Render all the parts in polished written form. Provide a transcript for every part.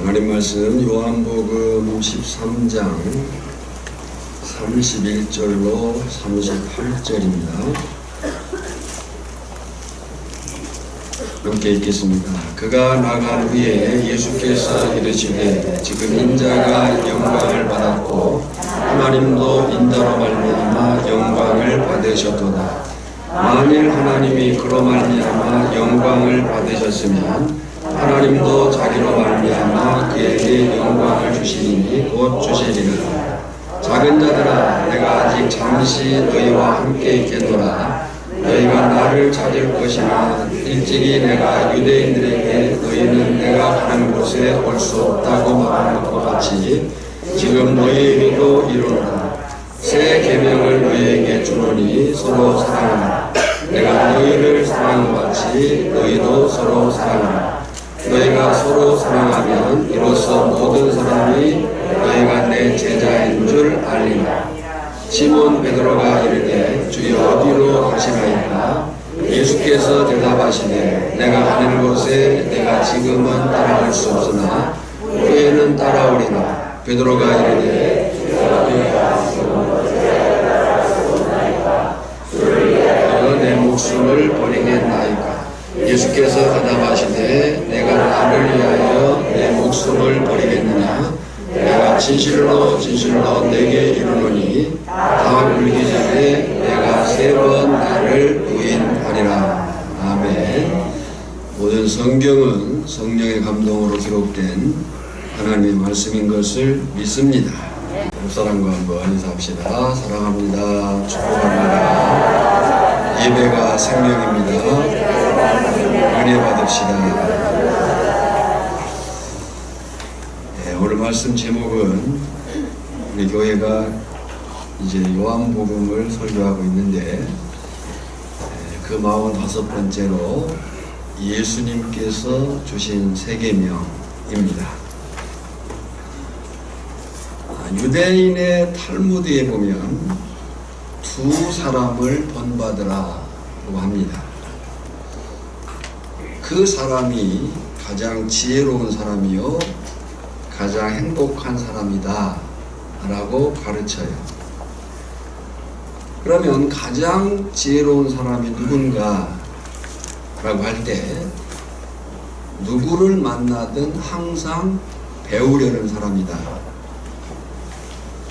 하나님 말씀 요한복음 13장 31절로 38절입니다. 함께 읽겠습니다. 그가 나간 후에 예수께서 이르시되 지금 인자가 영광을 받았고 하나님도 인자로 말미암아 영광을 받으셨도다. 만일 하나님이 그로 말미암아 영광을 받으셨으면 하나님도 자기로 말미암아 그에게 영광을 주시니 곧 주시리라. 작은 자들아, 내가 아직 잠시 너희와 함께 있겠노라. 너희가 나를 찾을 것이나 일찍이 내가 유대인들에게 너희는 내가 가는 곳에 올 수 없다고 말하는 것 같이 지금 너희에게도 이르노라. 새 계명을 너희에게 주노니 서로 사랑하라. 내가 너희를 사랑한 것 같이 너희도 서로 사랑하라. 너희가 서로 사랑하면 이로써 모든 사람이 너희가 내 제자인 줄 알리라. 시몬 베드로가 이르되 주여 어디로 가시나이까? 예수께서 대답하시되 내가 가는 곳에 내가 지금은 따라갈 수 없으나 후에는 따라오리라. 베드로가 이르되 주여 내 목숨을 버리겠나이까? 예수께서 대답하시되 내가 나를 위하여 내 목숨을 버리겠느냐? 내가 진실로 내게 이르노니 다 울기 전에 내가 3번 나를 부인하리라. 아멘. 모든 성경은 성령의 감동으로 기록된 하나님의 말씀인 것을 믿습니다. 옆사람과 한번 인사합시다. 사랑합니다. 축복합니다. 예배가 생명입니다. 은혜 받읍시다. 오늘 말씀 제목은 우리 교회가 이제 요한복음을 설교하고 있는데 그 45번째로 예수님께서 주신 세계명입니다. 유대인의 탈무드에 보면 2 사람을 본받으라고 합니다. 그 사람이 가장 지혜로운 사람이요 가장 행복한 사람이다 라고 가르쳐요. 그러면 가장 지혜로운 사람이 누군가 라고 할 때 누구를 만나든 항상 배우려는 사람이다.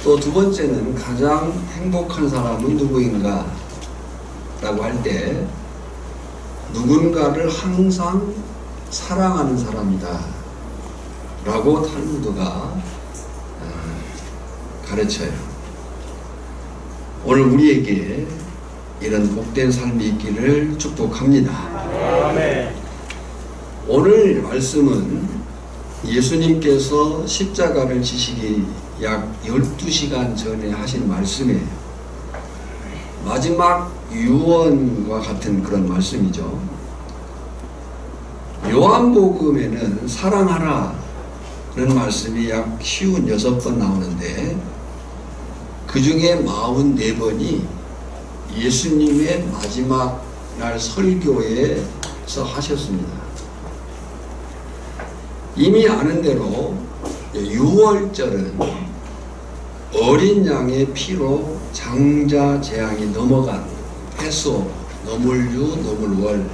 또 2번째는 가장 행복한 사람은 누구인가 라고 할 때 누군가를 항상 사랑하는 사람이다 라고 탈무드가 가르쳐요. 오늘 우리에게 이런 복된 삶이 있기를 축복합니다. 아멘. 오늘 말씀은 예수님께서 십자가를 지시기 약 12시간 전에 하신 말씀이에요. 마지막 유언과 같은 그런 말씀이죠. 요한복음에는 사랑하라 그런 말씀이 약 56번 나오는데 그 중에 44번이 예수님의 마지막 날 설교에서 하셨습니다. 이미 아는 대로 6월절은 어린 양의 피로 장자 재앙이 넘어간 패소, 너물유, 너물월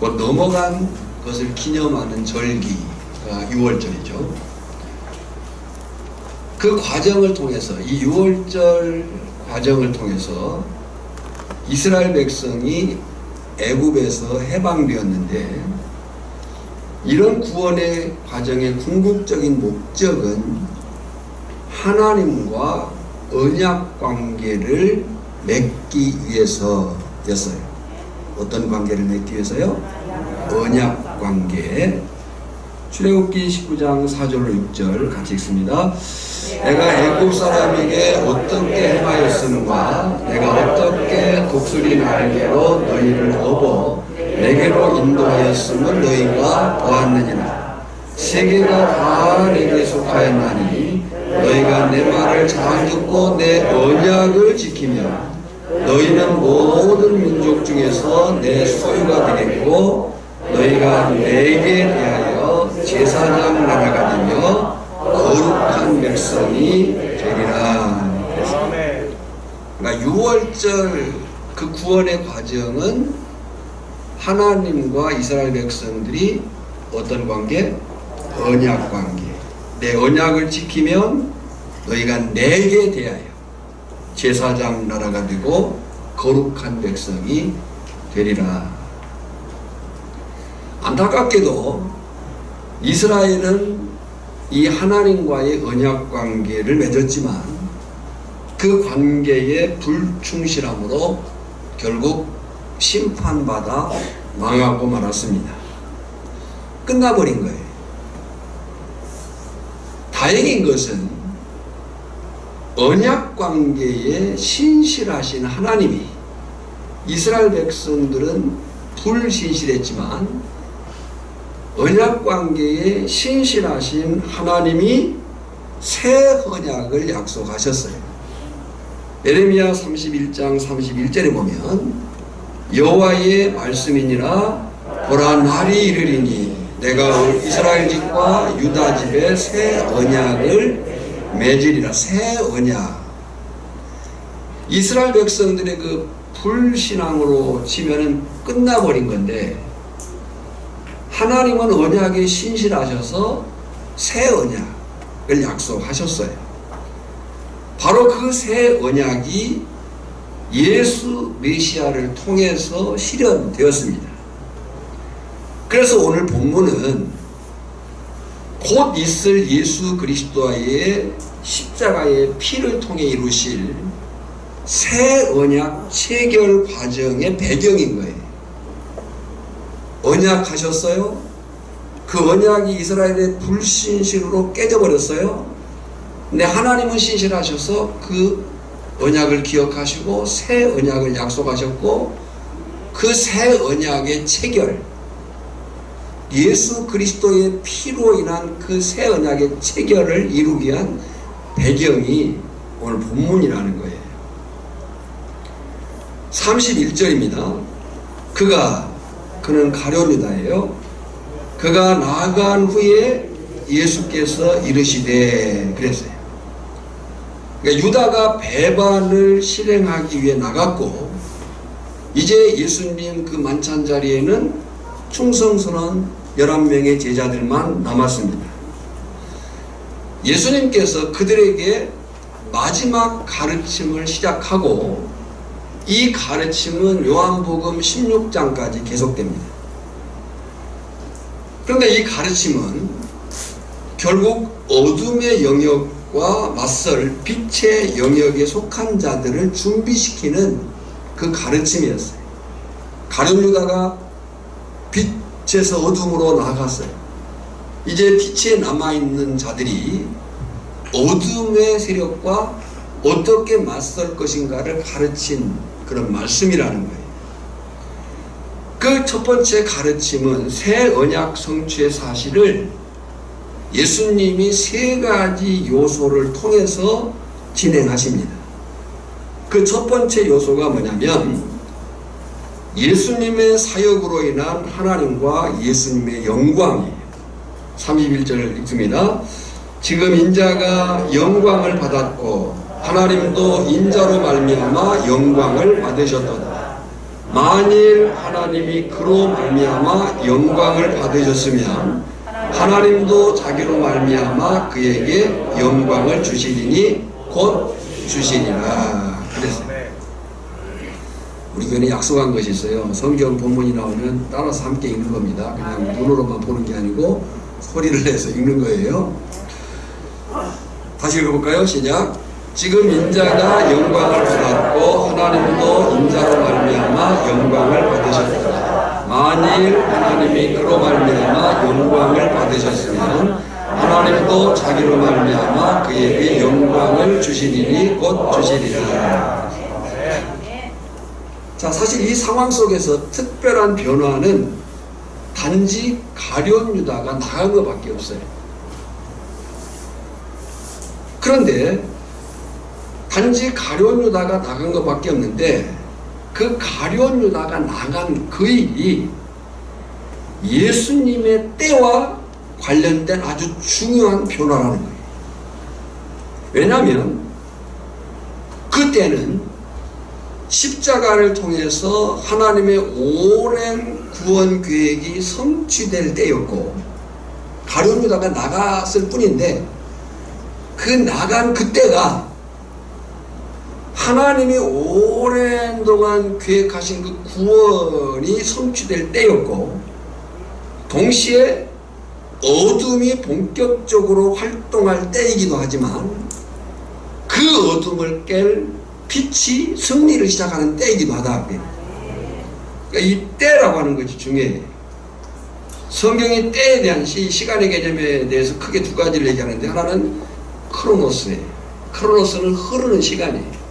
넘어간 것을 기념하는 절기가 6월절이죠. 그 과정을 통해서 이 6월절 과정을 통해서 이스라엘 백성이 애굽에서 해방되었는데 이런 구원의 과정의 궁극적인 목적은 하나님과 언약 관계를 맺기 위해서였어요. 어떤 관계를 맺기 위해서요? 언약 관계. 출애굽기 19장 4절로 6절 같이 읽습니다. 내가 애굽 사람에게 어떻게 행하였음과 내가 어떻게 독수리 날개로 너희를 업어 내게로 인도하였음을 너희가 보았느니라. 세계가 다 내게 속하였나니 너희가 내 말을 잘 듣고 내 언약을 지키면 너희는 모든 민족 중에서 내 소유가 되겠고 너희가 내게 대하여 제사장 백성이 되리라. 그러니까 6월절 그 구원의 과정은 하나님과 이스라엘 백성들이 어떤 관계? 언약 관계. 내 언약을 지키면 너희가 내게 대하여 제사장 나라가 되고 거룩한 백성이 되리라. 안타깝게도 이스라엘은 이 하나님과의 언약 관계를 맺었지만 그 관계에 불충실함으로 결국 심판받아 망하고 말았습니다. 끝나버린 거예요. 다행인 것은 언약 관계에 신실하신 하나님이, 이스라엘 백성들은 불신실했지만 언약 관계에 신실하신 하나님이 새 언약을 약속하셨어요. 예레미야 31장 31절에 보면 여호와의 말씀이니라 보라 날이 이르리니 내가 이스라엘 집과 유다 집에 새 언약을 맺으리라. 새 언약. 이스라엘 백성들의 그 불신앙으로 치면은 끝나버린 건데 하나님은 언약에 신실하셔서 새 언약을 약속하셨어요. 바로 그 새 언약이 예수 메시아를 통해서 실현되었습니다. 그래서 오늘 본문은 곧 있을 예수 그리스도의 십자가의 피를 통해 이루실 새 언약 체결 과정의 배경인 거예요. 언약하셨어요? 그 언약이 이스라엘의 불신실로 깨져버렸어요. 근데 하나님은 신실하셔서 그 언약을 기억하시고 새 언약을 약속하셨고 그 새 언약의 체결, 예수 그리스도의 피로 인한 그 새 언약의 체결을 이루기 위한 배경이 오늘 본문이라는 거예요. 31절입니다. 그는 가룟 유다예요. 그가 나아간 후에 예수께서 이르시되 그랬어요. 그러니까 유다가 배반을 실행하기 위해 나갔고 이제 예수님 그 만찬 자리에는 충성스러운 11명의 제자들만 남았습니다. 예수님께서 그들에게 마지막 가르침을 시작하고 이 가르침은 요한복음 16장까지 계속됩니다. 그런데 이 가르침은 결국 어둠의 영역과 맞설 빛의 영역에 속한 자들을 준비시키는 그 가르침이었어요. 가룟 유다가 빛에서 어둠으로 나아갔어요. 이제 빛에 남아있는 자들이 어둠의 세력과 어떻게 맞설 것인가를 가르친 그런 말씀이라는 거예요. 그 첫 번째 가르침은 새 언약 성취의 사실을 예수님이 세 가지 요소를 통해서 진행하십니다. 그 첫 번째 요소가 뭐냐면 예수님의 사역으로 인한 하나님과 예수님의 영광이에요. 31절 읽습니다. 지금 인자가 영광을 받았고 하나님도 인자로 말미암아 영광을 받으셨도다. 만일 하나님이 그로 말미암아 영광을 받으셨으면 하나님도 자기로 말미암아 그에게 영광을 주시리니 곧 주시리라. 그랬어요. 우리 교회는 약속한 것이 있어요. 성경 본문이 나오면 따라서 함께 읽는 겁니다. 그냥 눈으로만 보는 게 아니고 소리를 내서 읽는 거예요. 다시 읽어볼까요? 시작. 지금 인자가 영광을 받았고 하나님도 인자로 말미암아 영광을 받으셨다. 만일 하나님이 그로 말미암아 영광을 받으셨으면 하나님도 자기로 말미암아 그에게 영광을 주시리니 곧 주시리라. 자, 사실 이 상황 속에서 특별한 변화는 단지 가룟 유다가 나간 것밖에 없어요. 그런데 단지 가룟 유다가 나간 것밖에 없는데 그 가룟 유다가 나간 그 일이 예수님의 때와 관련된 아주 중요한 변화라는 거예요. 왜냐하면 그때는 십자가를 통해서 하나님의 오랜 구원 계획이 성취될 때였고, 가룟 유다가 나갔을 뿐인데 그 나간 그때가 하나님이 오랜 동안 계획하신 그 구원이 성취될 때였고, 동시에 어둠이 본격적으로 활동할 때이기도 하지만 그 어둠을 깰 빛이 승리를 시작하는 때이기도 하다. 그러니까 이 때라고 하는 것이 중요해요. 성경이 때에 대한 시간의 개념에 대해서 크게 두 가지를 얘기하는데, 하나는 크로노스예요. 크로노스는 흐르는 시간이에요.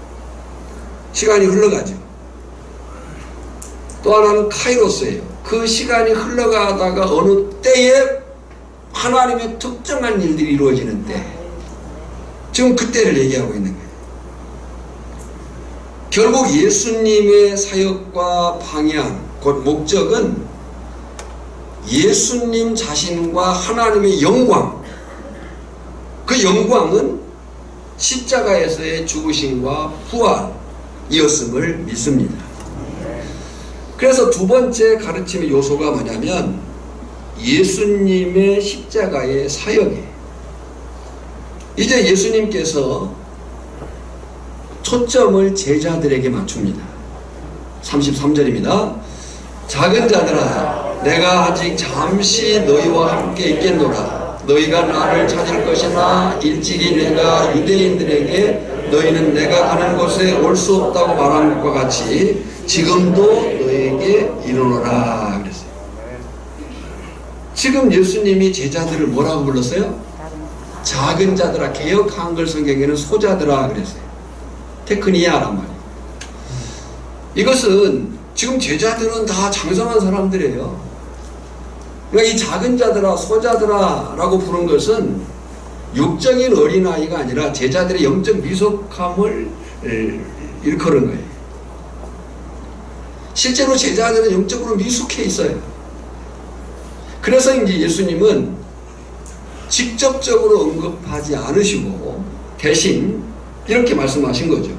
시간이 흘러가죠. 또 하나는 카이로스예요. 그 시간이 흘러가다가 어느 때에 하나님의 특정한 일들이 이루어지는 때, 지금 그때를 얘기하고 있는 거예요. 결국 예수님의 사역과 방향, 곧 목적은 예수님 자신과 하나님의 영광, 그 영광은 십자가에서의 죽으심과 부활이었음을 믿습니다. 그래서 두 번째 가르침의 요소가 뭐냐면 예수님의 십자가의 사역이에요. 이제 예수님께서 초점을 제자들에게 맞춥니다. 33절입니다. 작은 자들아, 내가 아직 잠시 너희와 함께 있겠노라. 너희가 나를 찾을 것이나 일찍이 내가 유대인들에게 너희는 내가 가는 곳에 올 수 없다고 말한 것과 같이 지금도 너희에게 이르노라 그랬어요. 지금 예수님이 제자들을 뭐라고 불렀어요? 작은 자들아. 개역 한글 성경에는 소자들아 그랬어요. 테크니아란 말이에요. 이것은 지금 제자들은 다 장성한 사람들이에요. 그러니까 이 작은 자들아, 소자들아 라고 부른 것은 육적인 어린아이가 아니라 제자들의 영적 미숙함을 일컬은 거예요. 실제로 제자들은 영적으로 미숙해 있어요. 그래서 이제 예수님은 직접적으로 언급하지 않으시고 대신 이렇게 말씀하신 거죠.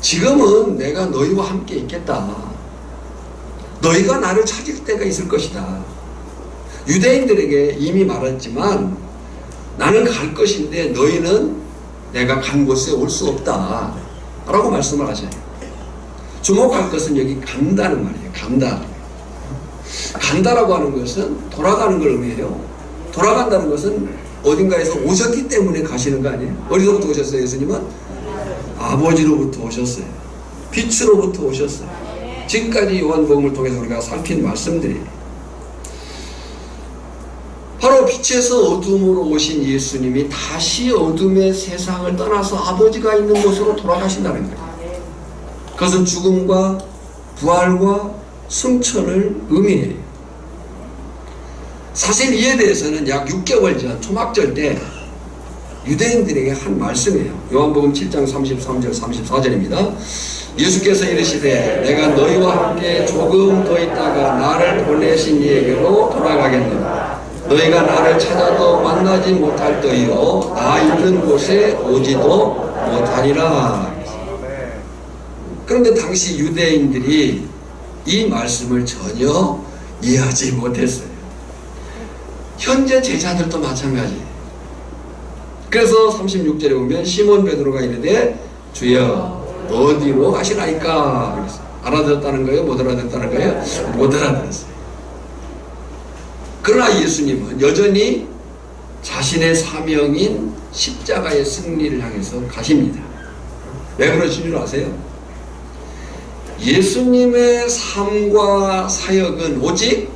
지금은 내가 너희와 함께 있겠다. 너희가 나를 찾을 때가 있을 것이다. 유대인들에게 이미 말했지만 나는 갈 것인데 너희는 내가 간 곳에 올 수 없다 라고 말씀을 하셔요. 주목할 것은 여기 간다는 말이에요. 간다. 간다라고 하는 것은 돌아가는 걸 의미해요. 돌아간다는 것은 어딘가에서 오셨기 때문에 가시는 거 아니에요? 어디서부터 오셨어요? 예수님은 아버지로부터 오셨어요. 빛으로부터 오셨어요. 지금까지 요한복음을 통해서 우리가 살핀 말씀들이에요. 바로 빛에서 어둠으로 오신 예수님이 다시 어둠의 세상을 떠나서 아버지가 있는 곳으로 돌아가신다는 거예요. 그것은 죽음과 부활과 승천을 의미해요. 사실 이에 대해서는 약 6개월 전 초막절 때 유대인들에게 한 말씀이에요. 요한복음 7장 33절 34절입니다. 예수께서 이르시되 내가 너희와 함께 조금 더 있다가 나를 보내신 이에게로 돌아가겠노라. 너희가 나를 찾아도 만나지 못할 터이요 나 있는 곳에 오지도 못하리라. 그런데 당시 유대인들이 이 말씀을 전혀 이해하지 못했어요. 현재 제자들도 마찬가지예요. 그래서 36절에 보면 시몬 베드로가 이르되 주여 어디로 가시나이까? 그랬어요. 알아듣었다는 거예요? 못 알아듣었다는 거예요? 못 알아들었어요. 그러나 예수님은 여전히 자신의 사명인 십자가의 승리를 향해서 가십니다. 왜 그러신 줄 아세요? 예수님의 삶과 사역은 오직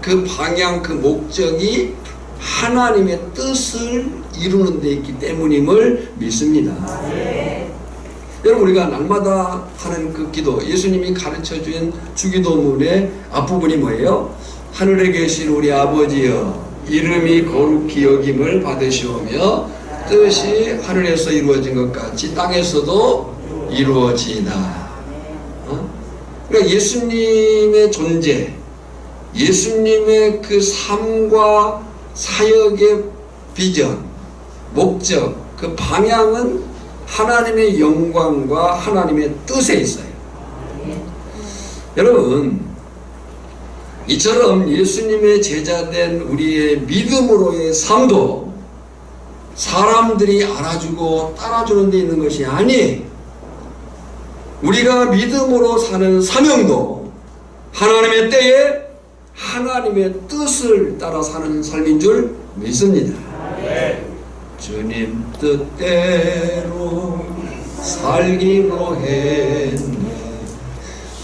그 방향, 그 목적이 하나님의 뜻을 이루는 데 있기 때문임을 믿습니다. 여러분, 우리가 날마다 하는 그 기도, 예수님이 가르쳐준 주기도문의 앞부분이 뭐예요? 하늘에 계신 우리 아버지여, 이름이 거룩히 여김을 받으시오며 뜻이 하늘에서 이루어진 것 같이 땅에서도 이루어지이다. 그러니까 예수님의 존재, 예수님의 그 삶과 사역의 비전, 목적, 그 방향은 하나님의 영광과 하나님의 뜻에 있어요. 여러분, 이처럼 예수님의 제자된 우리의 믿음으로의 삶도 사람들이 알아주고 따라주는 데 있는 것이 아니에요. 우리가 믿음으로 사는 사명도 하나님의 때에 하나님의 뜻을 따라 사는 삶인 줄 믿습니다. 주님 뜻대로 살기로 했네.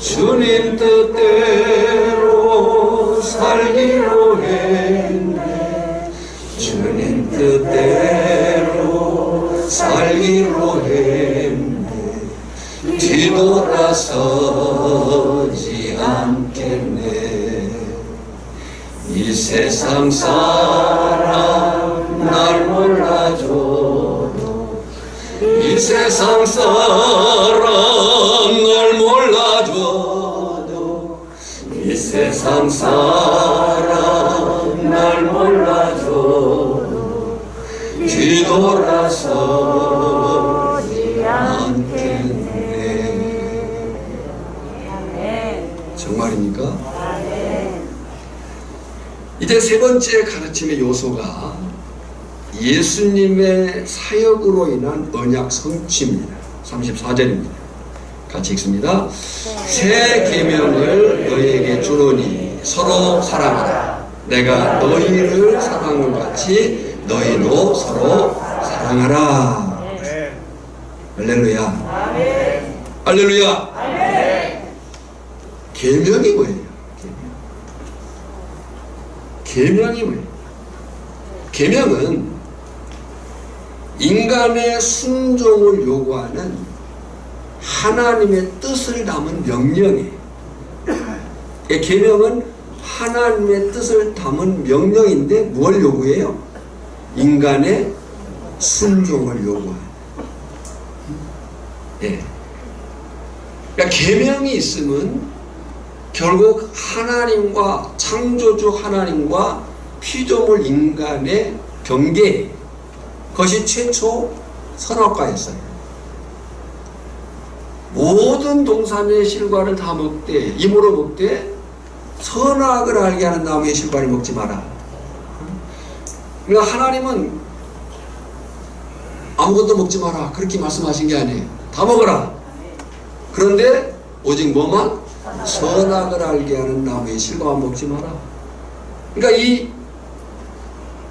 주님 뜻대로 살기로 했네. 주님 뜻대로 살기로 했네. 뒤돌아서지 않겠네. 이 세상 사람 날 몰라줘도, 이 세상 사람 날 몰라줘도, 이 세상 사람 날 몰라줘도 뒤돌아서지 않겠네. 정말입니까? 이제 세 번째 가르침의 요소가 예수님의 사역으로 인한 언약 성취입니다. 34절입니다. 같이 읽습니다. 새 계명을 너희에게 주노니 서로 사랑하라. 내가 너희를 사랑한 것 같이 너희도 서로 사랑하라. 할렐루야. 할렐루야. 계명이 뭐예요? 계명이 뭐예요? 계명은 인간의 순종을 요구하는 하나님의 뜻을 담은 명령이에요. 계명은 하나님의 뜻을 담은 명령인데 뭘 요구해요? 인간의 순종을 요구해요. 예. 그러니까 계명이 있으면 결국 하나님과, 창조주 하나님과 피조물 인간의 경계, 그것이 최초 선악과였어요. 모든 동산의 실과를 다 먹되, 입으로 먹되 선악을 알게 하는 나무의 실과를 먹지 마라. 그러니까 하나님은 아무것도 먹지 마라 그렇게 말씀하신 게 아니에요. 다 먹어라. 그런데 오직 뭐만? 선악을 알게 하는 나무의 실과만 먹지 마라. 그러니까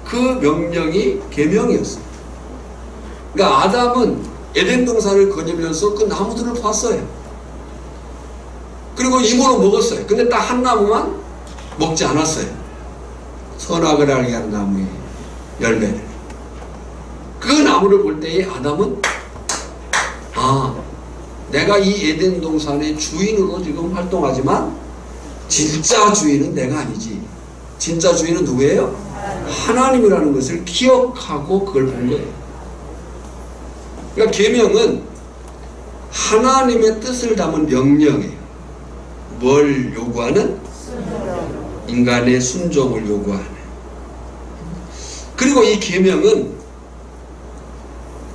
그 명령이 계명이었어요. 그러니까 아담은 에덴 동산을 거니면서 그 나무들을 봤어요. 그리고 입으로 먹었어요. 근데 딱 한 나무만 먹지 않았어요. 선악을 알게 하는 나무의 열매를. 그 나무를 볼 때에 아담은 내가 이 에덴 동산의 주인으로 지금 활동하지만 진짜 주인은 내가 아니지. 진짜 주인은 누구예요? 하나님이라는 것을 기억하고 그걸 본 거예요. 그러니까 계명은 하나님의 뜻을 담은 명령이에요. 뭘 요구하는? 인간의 순종을 요구하는. 그리고 이 계명은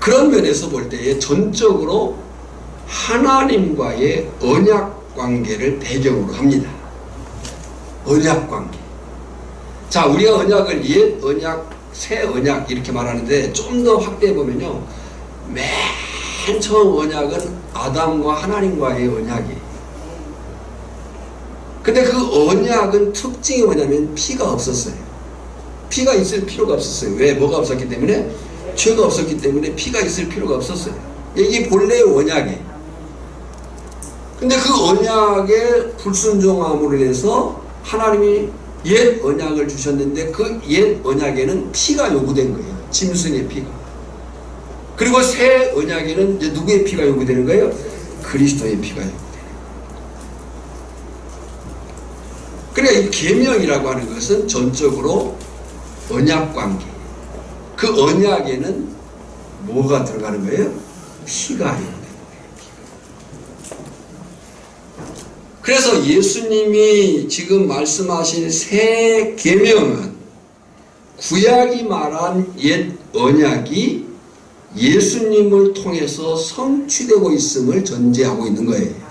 그런 면에서 볼 때에 전적으로 하나님과의 언약 관계를 배경으로 합니다. 언약 관계. 자, 우리가 언약을 옛 언약, 새 언약 이렇게 말하는데 좀 더 확대해 보면요, 맨 처음 언약은 아담과 하나님과의 언약이에요. 근데 그 언약은 특징이 뭐냐면 피가 없었어요. 피가 있을 필요가 없었어요. 왜? 뭐가 없었기 때문에? 죄가 없었기 때문에 피가 있을 필요가 없었어요. 이게 본래의 언약이에요. 근데 그 언약의 불순종함으로 인해서 하나님이 옛 언약을 주셨는데 그 옛 언약에는 피가 요구된 거예요. 짐승의 피가. 그리고 새 언약에는 이제 누구의 피가 요구되는 거예요? 그리스도의 피가 요구되는 거예요. 그러니까 이 계명이라고 하는 것은 전적으로 언약 관계. 그 언약에는 뭐가 들어가는 거예요? 피가 요구되는 거예요. 그래서 예수님이 지금 말씀하신 새 계명은 구약이 말한 옛 언약이 예수님을 통해서 성취되고 있음을 전제하고 있는 거예요.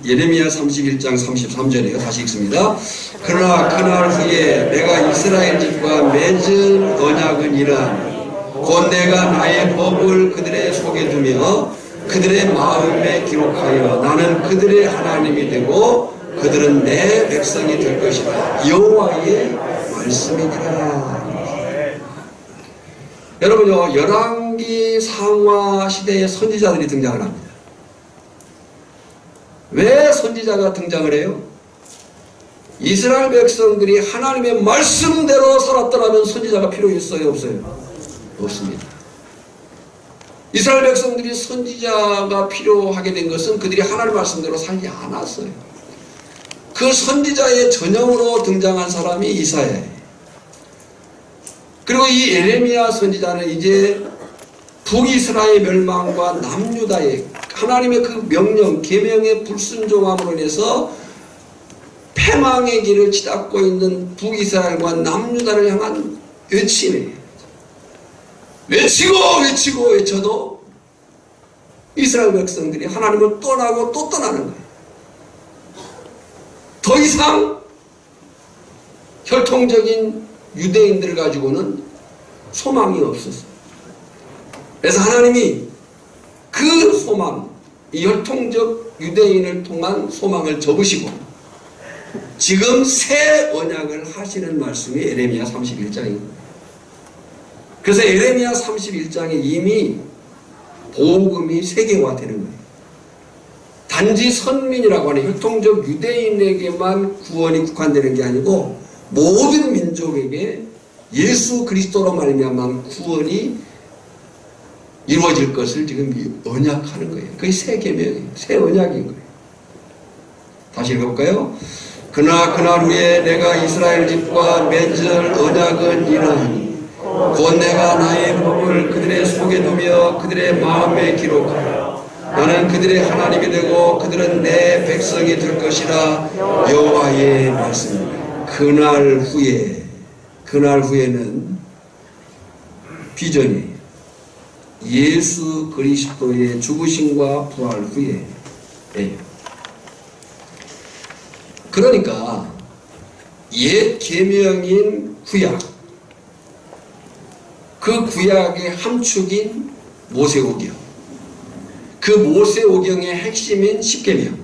예레미야 31장 33절이에요. 다시 읽습니다. 그러나 그날 후에 내가 이스라엘 집과 맺은 언약은 이러하니 곧 내가 나의 법을 그들의 속에 두며 그들의 마음에 기록하여 나는 그들의 하나님이 되고 그들은 내 백성이 될 것이다. 여호와의 말씀이니라. 여러분요, 열왕기 상하 시대에 선지자들이 등장을 합니다. 왜 선지자가 등장을 해요? 이스라엘 백성들이 하나님의 말씀대로 살았더라면 선지자가 필요 있어요? 없어요? 없습니다. 이스라엘 백성들이 선지자가 필요하게 된 것은 그들이 하나님의 말씀대로 살지 않았어요. 그 선지자의 전형으로 등장한 사람이 이사야예요. 그리고 이 예레미야 선지자는 이제 북이스라엘 멸망과 남유다의 하나님의 그 명령, 계명의 불순종함으로 인해서 패망의 길을 치닫고 있는 북이스라엘과 남유다를 향한 외침이에요. 외치고 외쳐도 이스라엘 백성들이 하나님을 떠나고 또 떠나는 거예요. 더 이상 혈통적인 유대인들을 가지고는 소망이 없었어요. 그래서 하나님이 그 소망, 이 혈통적 유대인을 통한 소망을 접으시고 지금 새 언약을 하시는 말씀이 예레미야 31장입니다. 그래서 예레미야 31장에 이미 복음이 세계화되는 거예요. 단지 선민이라고 하는 혈통적 유대인에게만 구원이 국한되는 게 아니고 모든 민족에게 예수 그리스도로 말미암아 구원이 이루어질 것을 지금 언약하는 거예요. 그게 새 계명이에요. 새 언약인 거예요. 다시 읽어볼까요? 그러나 그날 후에 내가 이스라엘 집과 맺을 언약은 이러하니 곧 내가 나의 법을 그들의 속에 두며 그들의 마음에 기록하여 나는 그들의 하나님이 되고 그들은 내 백성이 될 것이라. 여호와의 말씀입니다. 그날 후에는 비전이에요. 예수 그리스도의 죽으심과 부활 후에. 그러니까 옛 계명인 구약, 그 구약의 함축인 모세오경, 그 모세오경의 핵심인 십계명,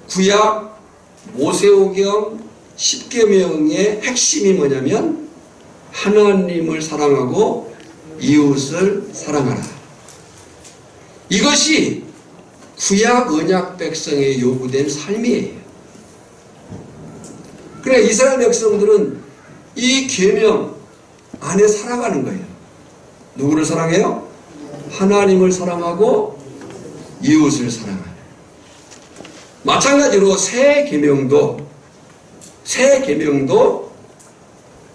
구약 모세오경 십계명의 핵심이 뭐냐면 하나님을 사랑하고 이웃을 사랑하라. 이것이 구약 언약 백성에 요구된 삶이에요. 그러니까 이스라엘 백성들은 이 계명 안에 살아가는 거예요. 누구를 사랑해요? 하나님을 사랑하고 이웃을 사랑하는. 마찬가지로 새 계명도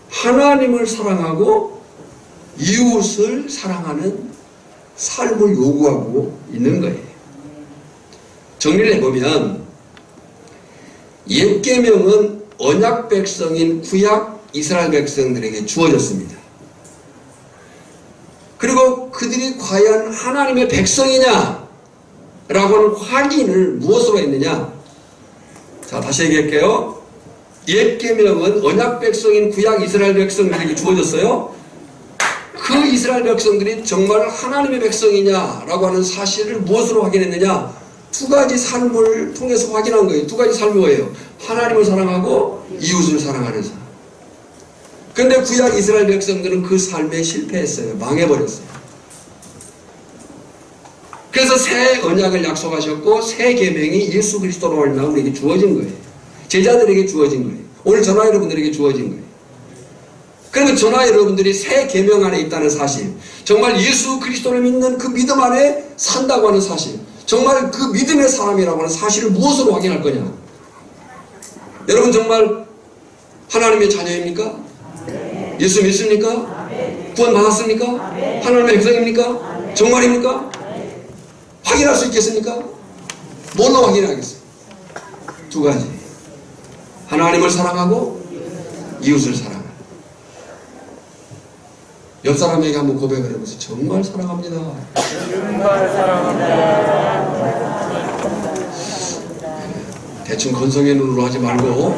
하나님을 사랑하고 이웃을 사랑하는 삶을 요구하고 있는 거예요. 정리를 해보면 옛 계명은 언약 백성인 구약 이스라엘 백성들에게 주어졌습니다. 그리고 그들이 과연 하나님의 백성이냐 라고는 확인을 무엇으로 했느냐. 자, 다시 얘기할게요. 옛 계명은 언약 백성인 구약 이스라엘 백성들에게 주어졌어요. 그 이스라엘 백성들이 정말 하나님의 백성이냐라고 하는 사실을 무엇으로 확인했느냐? 두 가지 삶을 통해서 확인한 거예요. 두 가지 삶이 뭐예요? 하나님을 사랑하고 이웃을 사랑하는 삶. 그런데 구약 이스라엘 백성들은 그 삶에 실패했어요. 망해버렸어요. 그래서 새 언약을 약속하셨고 새 계명이 예수 그리스도로 말미암아 우리에게 주어진 거예요. 제자들에게 주어진 거예요. 오늘 전화 여러분들에게 주어진 거예요. 그러면 전화 여러분들이 새 계명 안에 있다는 사실, 정말 예수 그리스도를 믿는 그 믿음 안에 산다고 하는 사실, 정말 그 믿음의 사람이라고 하는 사실을 무엇으로 확인할 거냐? 여러분 정말 하나님의 자녀입니까? 예수 믿습니까? 구원 받았습니까? 하나님의 백성입니까? 정말입니까? 확인할 수 있겠습니까? 뭘로 확인하겠어요? 두 가지. 하나님을 사랑하고 이웃을 사랑하는. 옆 사람에게 한번 고백을 해보세요. 정말 사랑합니다. 정말 사랑합니다. 대충 건성의 눈으로 하지 말고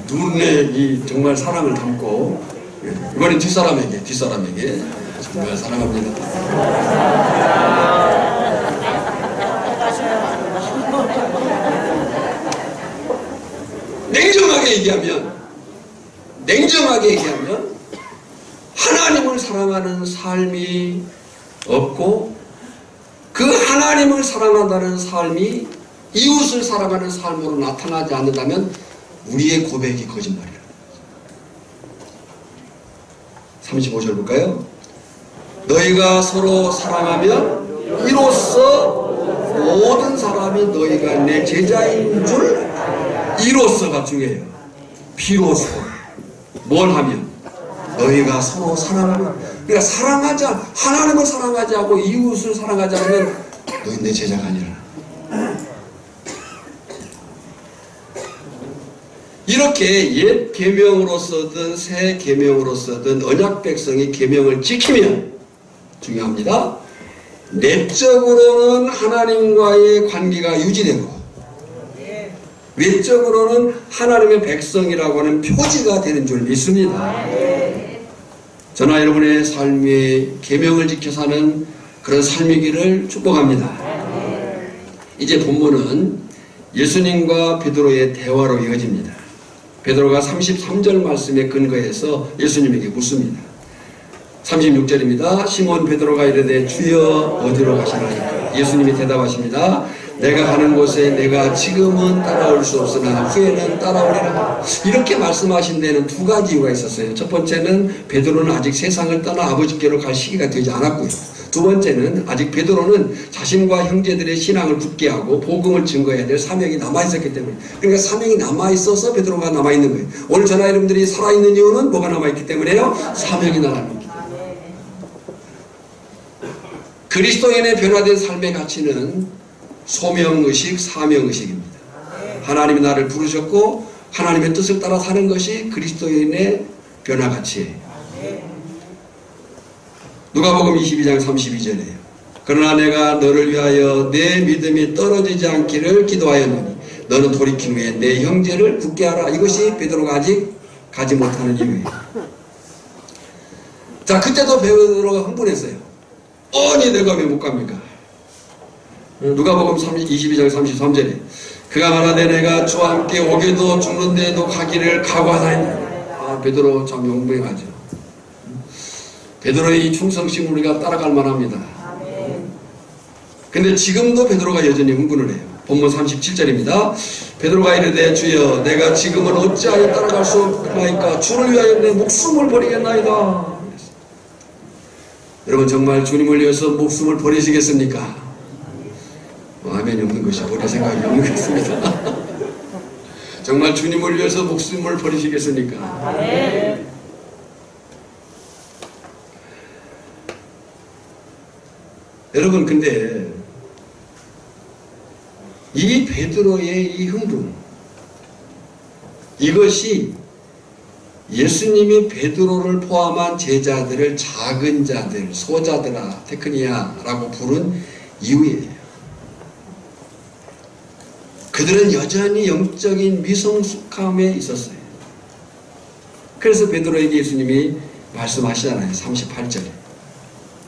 눈에 이 정말 사랑을 담고 이번엔 뒷사람에게 정말 사랑합니다. 냉정하게 얘기하면 하나님을 사랑하는 삶이 없고 그 하나님을 사랑한다는 삶이 이웃을 사랑하는 삶으로 나타나지 않는다면 우리의 고백이 거짓말이라. 35절 볼까요? 너희가 서로 사랑하면 이로써 모든 사람이 너희가 내 제자인 줄 이로써가 중요해요. 비로소 뭘 하면? 너희가 서로 사랑하면. 그러니까 사랑하자, 하나님을 사랑하지 않고 이웃을 사랑하지 않으면 너희 내 제자가 아니라. 이렇게 옛 계명으로서든 새 계명으로서든 언약 백성이 계명을 지키면 중요합니다. 내적으로는 하나님과의 관계가 유지되고 외적으로는 하나님의 백성이라고 하는 표지가 되는 줄 믿습니다. 저나 여러분의 삶의 계명을 지켜 사는 그런 삶이기를 축복합니다. 이제 본문은 예수님과 베드로의 대화로 이어집니다. 베드로가 33절 말씀에 근거해서 예수님에게 묻습니다. 36절입니다. 시몬 베드로가 이르되 주여 어디로 가시나이까? 예수님이 대답하십니다. 내가 가는 곳에 내가 지금은 따라올 수 없으나 후에는 따라오리라. 이렇게 말씀하신 데는 두 가지 이유가 있었어요. 첫 번째는 베드로는 아직 세상을 떠나 아버지께로 갈 시기가 되지 않았고요. 두 번째는 아직 베드로는 자신과 형제들의 신앙을 굳게 하고 복음을 증거해야 될 사명이 남아있었기 때문에. 그러니까 사명이 남아있어서 베드로가 남아있는 거예요. 오늘 저나 여러분들이 살아있는 이유는 뭐가 남아있기 때문에요? 사명이 남아있기 때문에. 그리스도인의 변화된 삶의 가치는 소명의식, 사명의식입니다. 하나님이 나를 부르셨고 하나님의 뜻을 따라 사는 것이 그리스도인의 변화가치예요. 누가복음 22장 32절이에요. 그러나 내가 너를 위하여 내 믿음이 떨어지지 않기를 기도하였노니 너는 돌이킨 후에 내 형제를 굳게 하라. 이것이 베드로가 아직 가지 못하는 이유예요. 자, 그때도 베드로가 흥분했어요. 아니 내가 왜 못 갑니까? 누가복음 22장 33절에 그가 말하되 내가 주와 함께 오게도 죽는 데도 가기를 각오하나이다. 베드로 참 용맹하죠. 베드로의 이 충성심을 우리가 따라갈 만합니다. 근데 지금도 베드로가 여전히 흥분을 해요. 본문 37절입니다. 베드로가 이르되 주여 내가 지금은 어찌하여 따라갈 수 없나이까? 주를 위하여 내 목숨을 버리겠나이다. 여러분 정말 주님을 위해서 목숨을 버리시겠습니까? 아멘이 없는 것이 우리 생각이 없는 것 같습니다. 정말 주님을 위해서 목숨을 버리시겠습니까? 네. 여러분 근데 이 베드로의 이 흥분 이것이 예수님이 베드로를 포함한 제자들을 작은 자들, 소자들아, 테크니아라고 부른 이유예요. 그들은 여전히 영적인 미성숙함에 있었어요. 그래서 베드로에게 예수님이 말씀하시잖아요. 38절에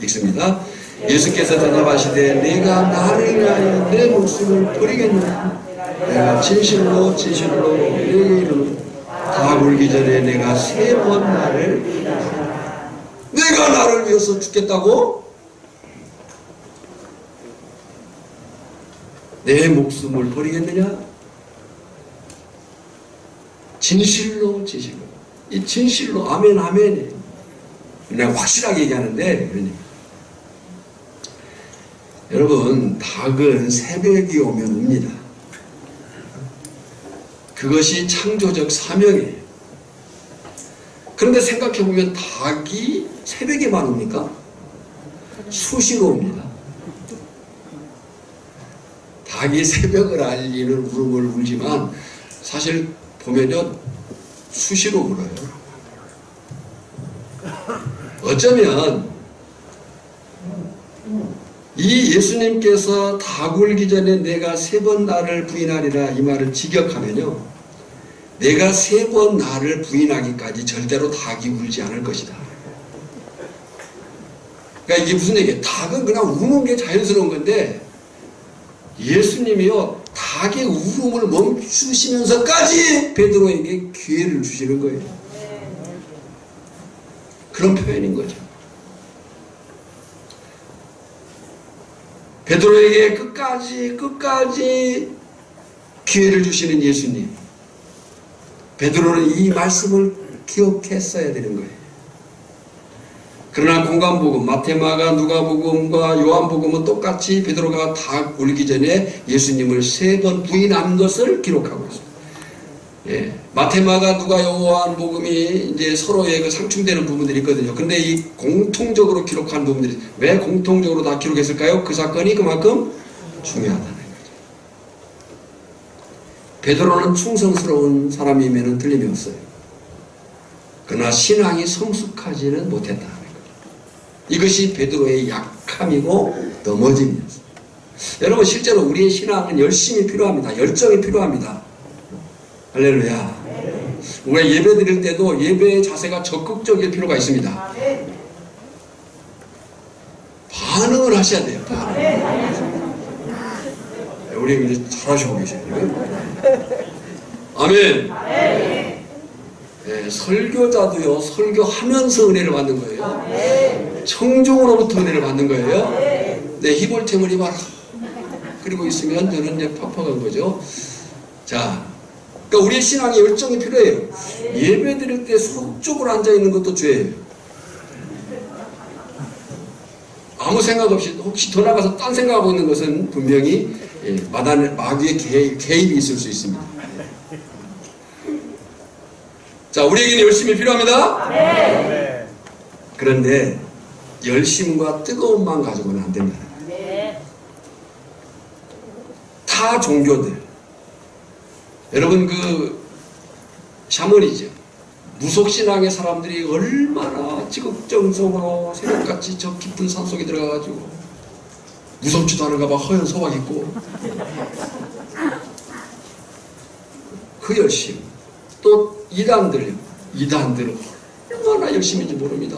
읽습니다. 예수께서 대답하시되 내가 나를 위하여 내 목숨을 버리겠느냐? 내가 진실로 진실로 내게 이르노니 다 울기 전에 내가 3번 나를 내가 나를 위해서 죽겠다고? 내 목숨을 버리겠느냐? 진실로 진실로. 이 진실로 아멘 아멘이에요. 내가 확실하게 얘기하는데 그러니까. 여러분 닭은 새벽이 오면 옵니다. 그것이 창조적 사명이에요. 그런데 생각해보면 닭이 새벽에만 옵니까? 수시로 옵니다. 닭이 새벽을 알리는 울음을 울지만 사실 보면요 수시로 울어요. 어쩌면 이 예수님께서 다 굴기 전에 내가 3번 나를 부인하리라 이 말을 직역하면요, 내가 3번 나를 부인하기까지 절대로 닭이 굴지 않을 것이다. 그러니까 이게 무슨 얘기예요? 닭은 그냥 우는 게 자연스러운 건데 예수님이요 닭의 울음을 멈추시면서까지 베드로에게 기회를 주시는 거예요. 그런 표현인 거죠. 베드로에게 끝까지 기회를 주시는 예수님. 베드로는 이 말씀을 기억했어야 되는 거예요. 그러나 공간복음, 마태마가, 누가복음과 요한복음은 똑같이 베드로가 다 울기 전에 예수님을 3번 부인한 것을 기록하고 있습니다. 예, 마태마가, 누가, 요한복음이 이제 서로의 그 상충되는 부분들이 있거든요. 근데 이 공통적으로 기록한 부분들이 왜 공통적으로 다 기록했을까요? 그 사건이 그만큼 중요하다는 거죠. 베드로는 충성스러운 사람이면 틀림이 없어요. 그러나 신앙이 성숙하지는 못했다. 이것이 베드로의 약함이고 넘어짐이었어요. 여러분 실제로 우리의 신앙은 열심이 필요합니다. 열정이 필요합니다. 할렐루야. 우리가 예배 드릴 때도 예배의 자세가 적극적일 필요가 있습니다. 반응을 하셔야 돼요. 우리 이제 잘하시고 계시네요. 아멘. 네, 설교자도요 설교하면서 은혜를 받는 거예요. 청중으로부터 은혜를 받는 거예요. 내 희볼템을 입어라. 그리고 있으면 저는 이제 팍팍한 거죠. 자, 그러니까 우리의 신앙에 열정이 필요해요. 예배 드릴 때 속쪽으로 앉아있는 것도 죄예요. 아무 생각 없이 혹시 더 나가서 딴 생각하고 있는 것은 분명히 마귀의 개입이 있을 수 있습니다. 자, 우리에게는 열심이 필요합니다. 네. 그런데 열심과 뜨거움만 가지고는 안 됩니다. 네. 타 종교들, 여러분 그 샤머니즘, 무속신앙의 사람들이 얼마나 지극정성으로 새벽같이 저 깊은 산속에 들어가가지고 무섭지도 않은가 봐 허연 소박 있고 그 열심, 또 이단들은 얼마나 열심인지 모릅니다.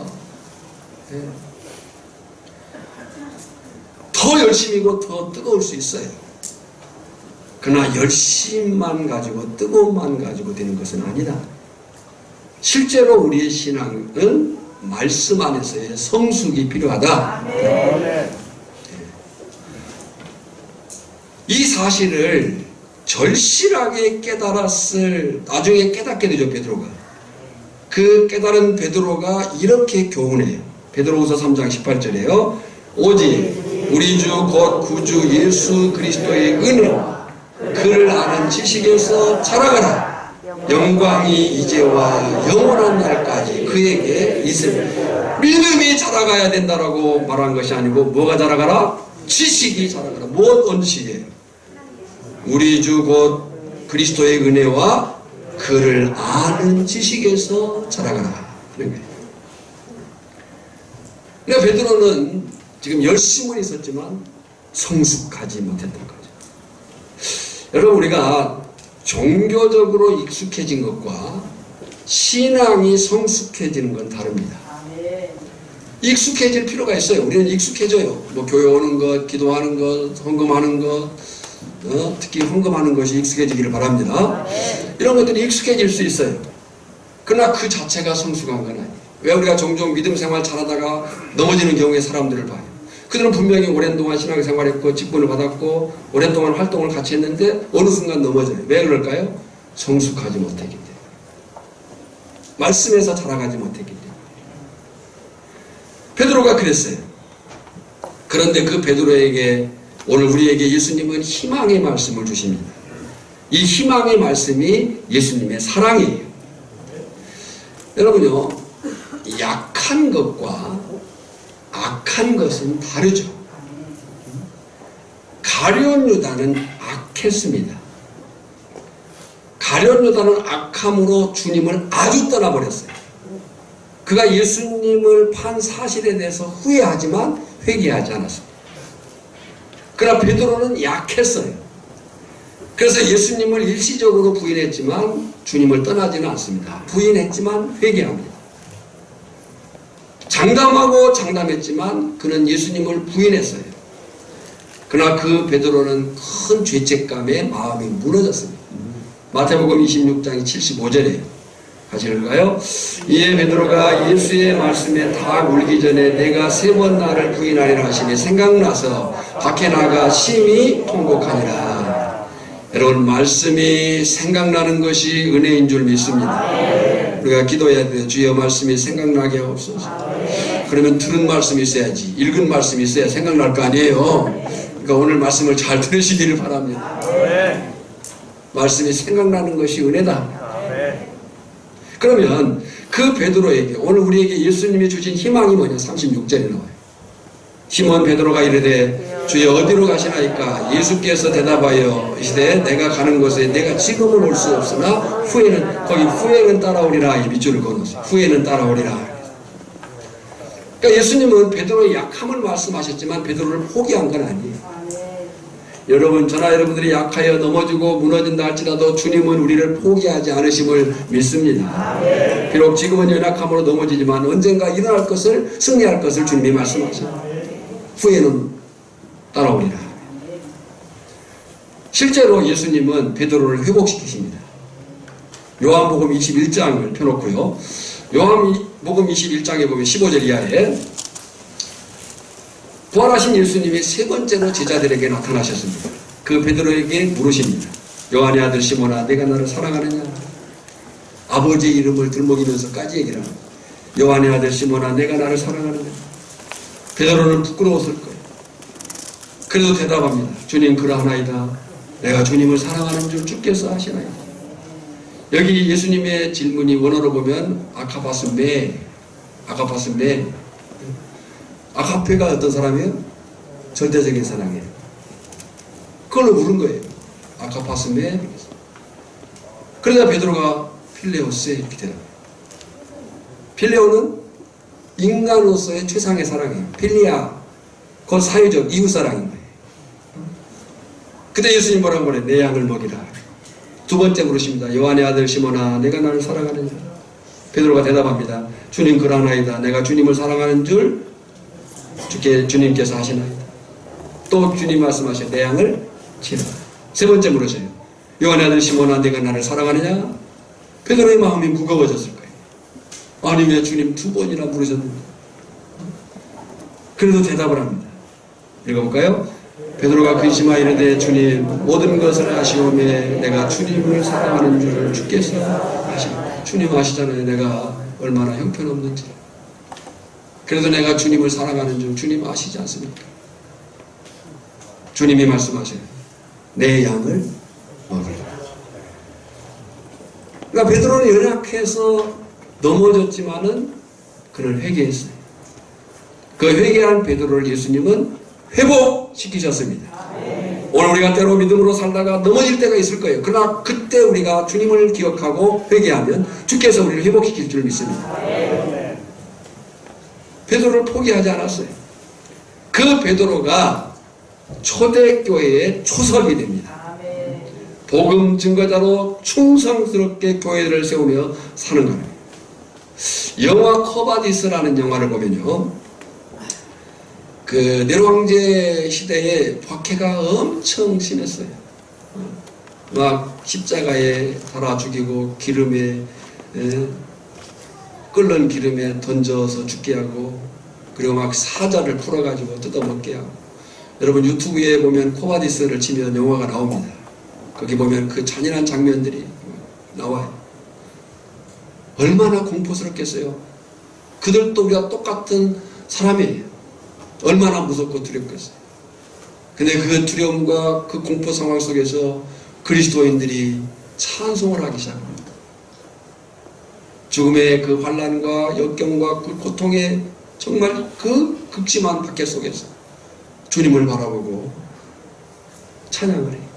네. 더 열심이고 더 뜨거울 수 있어요. 그러나 열심만 가지고 뜨거움만 가지고 되는 것은 아니다. 실제로 우리의 신앙은 말씀 안에서의 성숙이 필요하다. 네. 이 사실을 절실하게 깨달았을, 나중에 깨닫게 되죠, 베드로가. 그 깨달은 베드로가 이렇게 교훈해요. 베드로후서 3장 18절에요. 오직 우리 주 곧 구주 예수 그리스도의 은혜와 그를 아는 지식에서 자라가라. 영광이 이제와 영원한 날까지 그에게 있으리. 믿음이 자라가야 된다라고 말한 것이 아니고 뭐가 자라가라? 지식이 자라가라. 어떤 지식이에요? 우리 주 곧 그리스도의 은혜와 그를 아는 지식에서 자라가라. 그런 거예요. 그러니까 베드로는 지금 열심은 있었지만 성숙하지 못했던 거죠. 여러분, 우리가 종교적으로 익숙해진 것과 신앙이 성숙해지는 건 다릅니다. 익숙해질 필요가 있어요. 우리는 익숙해져요. 뭐 교회 오는 것, 기도하는 것, 헌금하는 것, 특히 헌금하는 것이 익숙해지기를 바랍니다. 이런 것들이 익숙해질 수 있어요. 그러나 그 자체가 성숙한 건 아니에요. 왜 우리가 종종 믿음 생활 잘하다가 넘어지는 경우에 사람들을 봐요. 그들은 분명히 오랜 동안 신앙생활했고 직분을 받았고 오랫동안 활동을 같이 했는데 어느 순간 넘어져요. 왜 그럴까요? 성숙하지 못했기 때문에. 말씀에서 자라가지 못했기 때문에. 베드로가 그랬어요. 그런데 그 베드로에게 오늘 우리에게 예수님은 희망의 말씀을 주십니다. 이 희망의 말씀이 예수님의 사랑이에요. 여러분요, 약한 것과 악한 것은 다르죠. 가룟 유다는 악했습니다. 가룟 유다는 악함으로 주님을 아주 떠나버렸어요. 그가 예수님을 판 사실에 대해서 후회하지만 회개하지 않았습니다. 그러나 베드로는 약했어요. 그래서 예수님을 일시적으로 부인했지만 주님을 떠나지는 않습니다. 부인했지만 회개합니다. 장담하고 장담했지만 그는 예수님을 부인했어요. 그러나 그 베드로는 큰 죄책감에 마음이 무너졌습니다. 마태복음 26장이 75절이에요. 같이 읽을까요? 이에 베드로가 예수의 말씀에 다 울기 전에 내가 3번 나를 부인하리라 하시니 생각나서 밖에 나가 심히 통곡하니라. 여러분, 말씀이 생각나는 것이 은혜인 줄 믿습니다. 우리가 기도해야 돼요. 주여, 말씀이 생각나게 하옵소서. 그러면 들은 말씀이 있어야지, 읽은 말씀이 있어야 생각날 거 아니에요. 그러니까 오늘 말씀을 잘 들으시기를 바랍니다. 말씀이 생각나는 것이 은혜다. 그러면 그 베드로에게 오늘 우리에게 예수님이 주신 희망이 뭐냐? 36절에 나와요. 시몬 베드로가 이르되 주여 어디로 가시나이까? 예수께서 대답하여 이시되 내가 가는 곳에 내가 지금은 올 수 없으나 후에는 따라오리라. 이 밑줄을 그어놓으세요. 후에는 따라오리라. 그러니까 예수님은 베드로의 약함을 말씀하셨지만 베드로를 포기한 건 아니에요. 여러분, 저나 여러분들이 약하여 넘어지고 무너진다 할지라도 주님은 우리를 포기하지 않으심을 믿습니다. 비록 지금은 연약함으로 넘어지지만 언젠가 일어날 것을, 승리할 것을 주님이 말씀하십니다. 후에는 따라오리라. 실제로 예수님은 베드로를 회복시키십니다. 요한복음 21장을 펴놓고요. 요한복음 21장에 보면 15절 이하에 부활하신 예수님이 3번째로 제자들에게 나타나셨습니다. 그 베드로에게 물으십니다. 요한의 아들 시몬아, 내가 나를 사랑하느냐? 아버지의 이름을 들먹이면서까지 얘기를 합니다. 요한의 아들 시몬아, 내가 나를 사랑하느냐? 베드로는 부끄러웠을 거예요. 그래도 대답합니다. 주님, 그러하나이다. 내가 주님을 사랑하는 줄 주께서 아시나이다. 여기 예수님의 질문이 원어로 보면 아카파스메. 아카페가 어떤 사람이에요? 절대적인 사랑이에요. 그걸로 물은 거예요. 아카파스메. 그러다 베드로가 필레오스에 이렇게 대답해요. 필레오는 인간으로서의 최상의 사랑이에요. 필리아, 그건 사회적 이웃사랑인 거예요. 그때 예수님 뭐라고 그래요? 내 양을 먹이라. 2번째 물으십니다. 요한의 아들 시몬아, 내가 나를 사랑하느냐? 베드로가 대답합니다. 주님, 그러하나이다. 내가 주님을 사랑하는 줄 주님께서 하시나이다. 또 주님 말씀하셔. 내 양을 치라. 3번째 물으셔요. 요한의 아들 시몬아, 내가 나를 사랑하느냐? 베드로의 마음이 무거워졌을 거예요. 아니, 왜 주님 2번이나 물으셨는데? 그래도 대답을 합니다. 읽어볼까요? 베드로가 근심하여 이르되 주님, 모든 것을 아시오매 내가 주님을 사랑하는 줄을 주께서 아시오. 주님 아시잖아요. 내가 얼마나 형편없는지. 그래도 내가 주님을 사랑하는 줄 주님 아시지 않습니까? 주님이 말씀하셔요. 내 양을 먹으라. 그러니까 베드로는 연약해서 넘어졌지만은 그를 회개했어요. 그 회개한 베드로를 예수님은 회복시키셨습니다. 오늘 우리가 때로 믿음으로 살다가 넘어질 때가 있을 거예요. 그러나 그때 우리가 주님을 기억하고 회개하면 주께서 우리를 회복시킬 줄 믿습니다. 베드로를 포기하지 않았어요. 그 베드로가 초대교회의 초석이 됩니다. 복음 증거자로 충성스럽게 교회를 세우며 사는 거예요. 영화 코바디스라는 영화를 보면요, 그 네로 황제 시대에 박해가 엄청 심했어요. 막 십자가에 달아 죽이고 기름에 끓는 기름에 던져서 죽게 하고, 그리고 막 사자를 풀어가지고 뜯어먹게 하고. 여러분 유튜브에 보면 코바디스를 치면 영화가 나옵니다. 거기 보면 그 잔인한 장면들이 나와요. 얼마나 공포스럽겠어요. 그들도 우리가 똑같은 사람이에요. 얼마나 무섭고 두렵겠어요. 근데 그 두려움과 그 공포 상황 속에서 그리스도인들이 찬송을 하기 시작합니다. 죽음의 그 환난과 역경과 그 고통의 정말 그 극심한 박해 속에서 주님을 바라보고 찬양을 해요.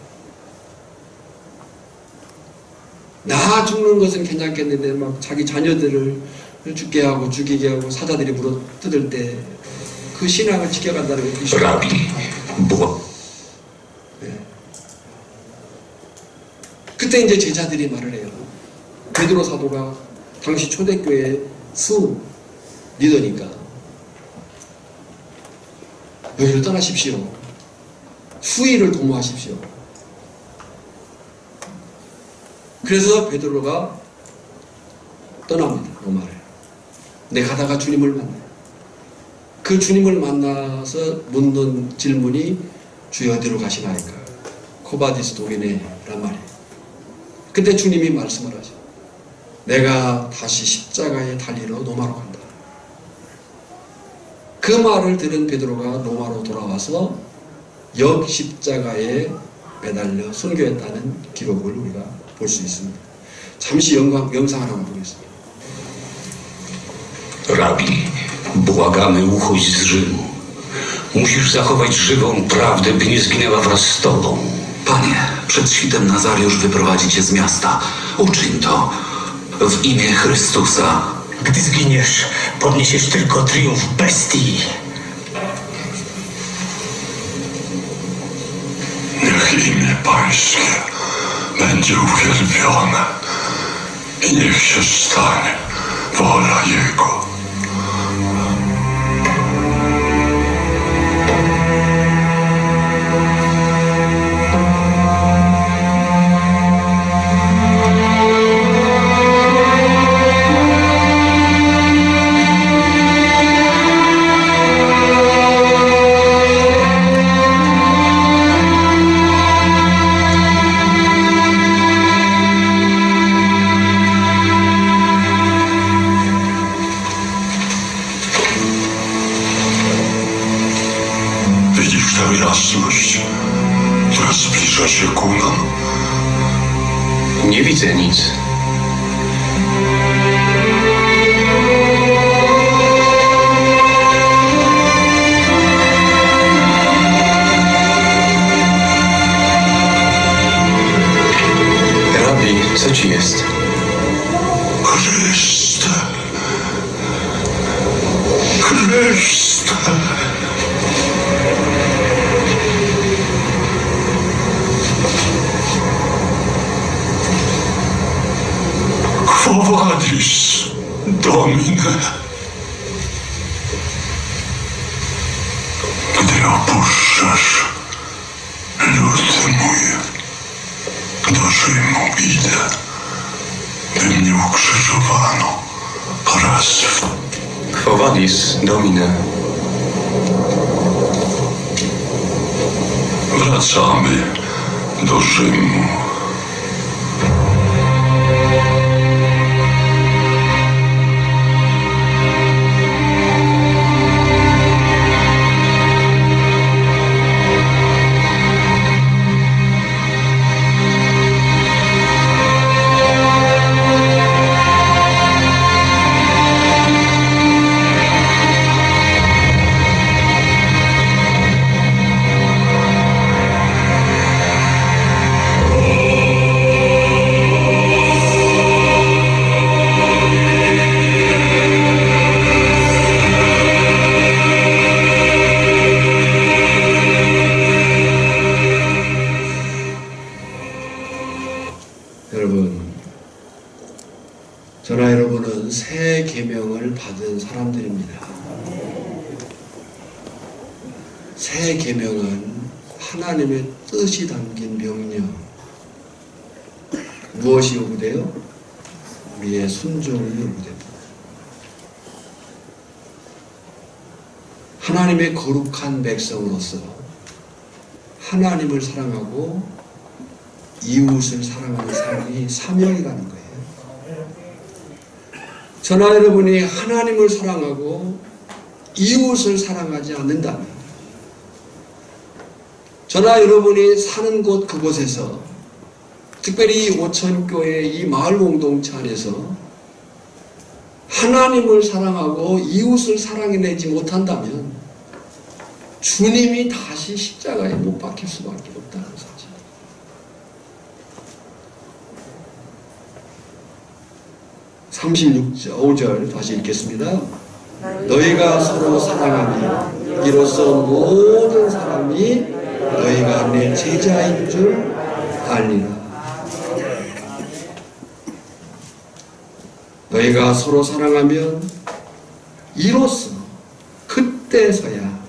나 죽는 것은 괜찮겠는데 막 자기 자녀들을 죽게 하고 죽이게 하고 사자들이 물어 뜯을 때 그 신앙을 지켜간다는 게 Rabbi, 그때 이제 제자들이 말을 해요. 베드로 사도가 당시 초대교회 수 리더니까 여기를 떠나십시오. 후일을 도모하십시오. 그래서 베드로가 떠납니다. 로마를. 근데 가다가 주님을 만나요. 그 주님을 만나서 묻는 질문이 주여 어디로 가시나이까? 코바디스 도기네란 말이에요. 그때 주님이 말씀을 하죠. 내가 다시 십자가에 달리러 로마로 간다. 그 말을 들은 베드로가 로마로 돌아와서 역십자가에 매달려 순교했다는 기록을 우리가 볼 수 있습니다. 잠시 영상을 한번 보겠습니다. Rabbi, błagamy, uchodź z Rzymu. Musisz zachować żywą prawdę, by nie zginęła wraz z tobą. Panie, przed świtem Nazariusz wyprowadzi cię z miasta. Uczyń to w imię Chrystusa. Gdy zginiesz, podniesiesz tylko triumf bestii. Niech imię Pańskie będzie uwielbione i niech się stanie wola Jego. Widzisz tę jasność, która zbliża się ku nam? Nie widzę nic. Rabbi, co ci jest? Chryste! Chryste! Quo vadis, Domine? Gdy opuszczasz lud mój, do Rzymu idę, by mnie ukrzyżowano po raz Quo vadis, Domine? Wracamy do Rzymu. 여러분, 저나 여러분은 새 계명을 받은 사람들입니다. 새 계명은 하나님의 뜻이 담긴 명령. 무엇이 요구돼요? 우리의 순종이 요구됩니다. 하나님의 거룩한 백성으로서 하나님을 사랑하고 이웃을 사랑하는 삶이 사명이라는 거예요. 저나 여러분이 하나님을 사랑하고 이웃을 사랑하지 않는다면, 저나 여러분이 사는 곳 그곳에서, 특별히 이 오천교회 이 마을 공동체 안에서 하나님을 사랑하고 이웃을 사랑해내지 못한다면 주님이 다시 십자가에 못 박힐 수밖에 없다는 사실. 36절 다시 읽겠습니다. 너희가 서로 사랑하며 이로써 모든 사람이 너희가 내 제자인 줄 알리라. 너희가 서로 사랑하면 이로써 그때서야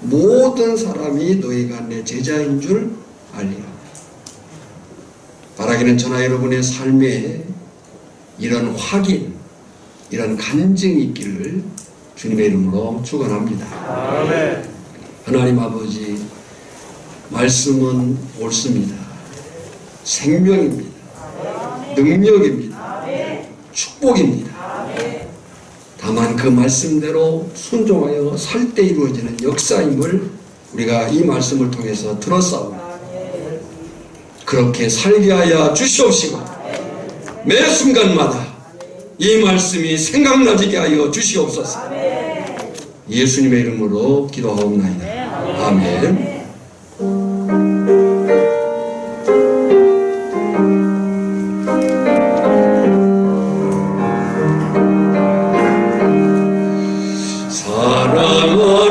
모든 사람이 너희가 내 제자인 줄 알리라. 바라기는 저나 여러분의 삶에 이런 확인, 이런 간증이 있기를 주님의 이름으로 축원합니다. 아멘. 하나님 아버지, 말씀은 옳습니다. 생명입니다. 능력입니다. 축복입니다. 다만 그 말씀대로 순종하여 살 때 이루어지는 역사임을 우리가 이 말씀을 통해서 들었사오니 그렇게 살게 하여 주시옵시고 매 순간마다 이 말씀이 생각나지게 하여 주시옵소서. 예수님의 이름으로 기도하옵나이다. 아멘.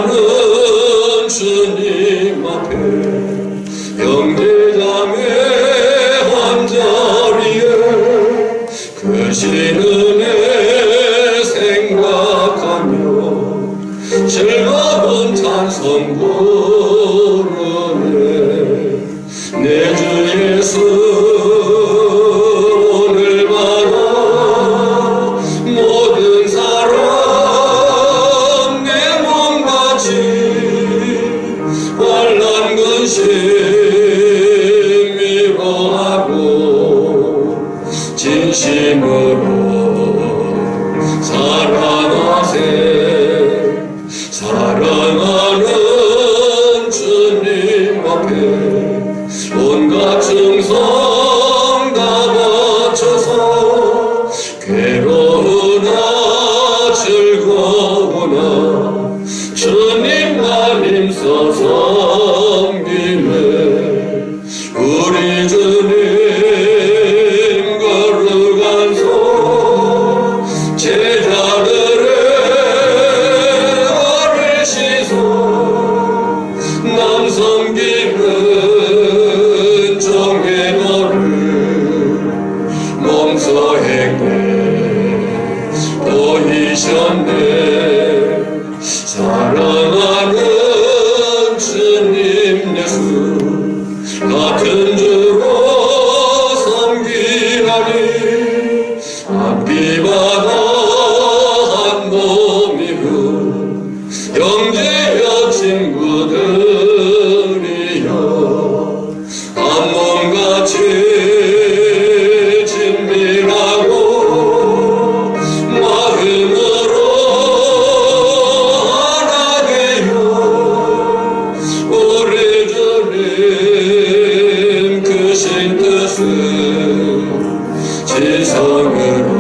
사랑하는 주님 앞에 영제자매 한자리에 크신 은혜 생각하며 즐거운 찬송 부르네. 내 주 예수 오늘마다 모든 사람 내 몸같이 환난 근심 위로하고 진심으로 사랑하세. 사랑하는 주님 앞에 온갖 충성 다 바쳐서 괴로우나 즐거우나 주님만 힘써 섬기네. 우리 주님 거룩한 손 제자들의 어를 씻어 남 섬기는 정의 너를 몸소 행해 보이셨네. 사랑하는 주님 예수 같은 주로 섬기하니 앞비바다 한 몸이고 영제여 친구들이여 한 몸같이 친밀하고 마음으로 하나 되어 우리 주님 크신 뜻을 지성으로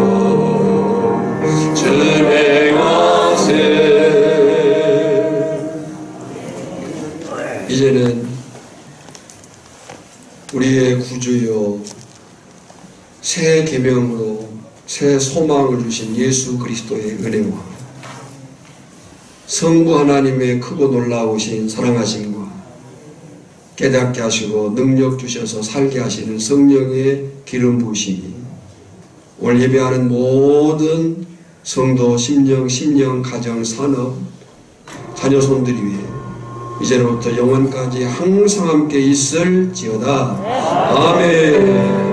준행하세. 이제는 우리의 구주요 새 계명으로 새 소망을 주신 예수 그리스도의 은혜와 성부 하나님의 크고 놀라우신 사랑하심과 깨닫게 하시고 능력 주셔서 살게 하시는 성령의 기름 부으심이 오늘 예배하는 모든 성도, 심령, 가정, 산업, 자녀손들이 위해 이제로부터 영원까지 항상 함께 있을지어다. 아멘.